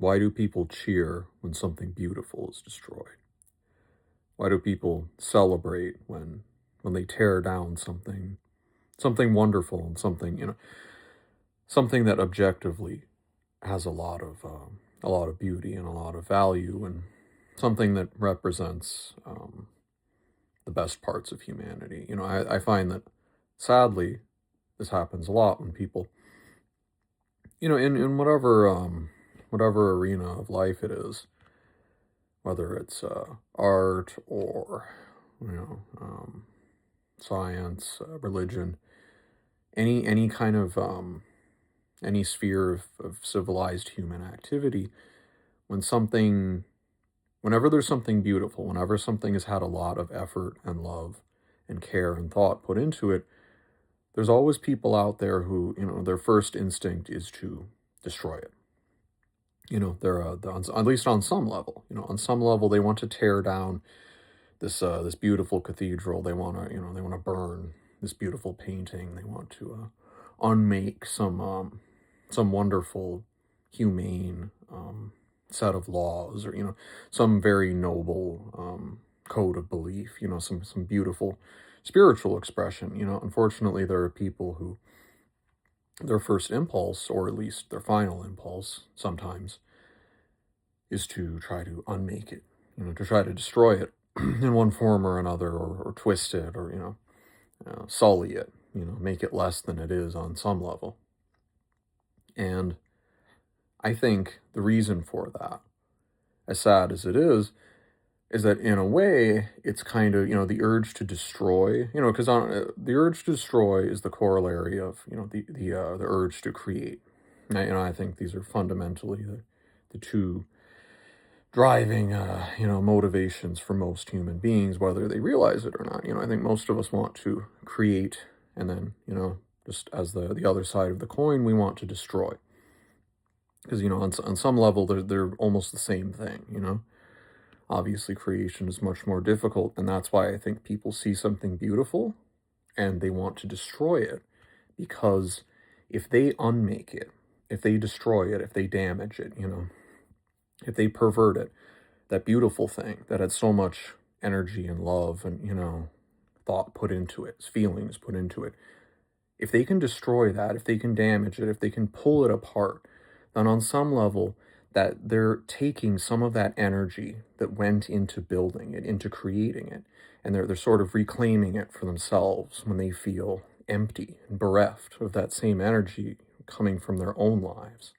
Why do people cheer when something beautiful is destroyed? Why do people celebrate when they tear down something wonderful and something that objectively has a lot of beauty and a lot of value and something that represents the best parts of humanity. I find that sadly this happens a lot when people, in whatever arena of life it is, whether it's art or science, religion, any kind of any sphere of civilized human activity, when something whenever there's something beautiful, whenever something has had a lot of effort and love and care and thought put into it, there's always people out there who, their first instinct is to destroy it. At least on some level, on some level, they want to tear down this beautiful cathedral. They want to burn this beautiful painting. They want to unmake some wonderful, humane set of laws, or some very noble code of belief. Some beautiful spiritual expression. Unfortunately, there are people who their first impulse, or at least their final impulse, sometimes, is to try to unmake it. To try to destroy it in one form or another, or twist it, or sully it. Make it less than it is on some level. And I think the reason for that, as sad as it is that in a way it's kind of, the urge to destroy, because the urge to destroy is the corollary of, the urge to create. I think these are fundamentally the two driving, motivations for most human beings, whether they realize it or not. I think most of us want to create, and then, just as the other side of the coin, we want to destroy. Because, on some level, they're almost the same thing. Obviously, creation is much more difficult, and that's why I think people see something beautiful and they want to destroy it. Because if they unmake it, if they destroy it, if they damage it, if they pervert it, that beautiful thing that had so much energy and love and, thought put into it, feelings put into it, if they can destroy that, if they can damage it, if they can pull it apart, then on some level, that they're taking some of that energy that went into building it, into creating it, and they're sort of reclaiming it for themselves when they feel empty and bereft of that same energy coming from their own lives.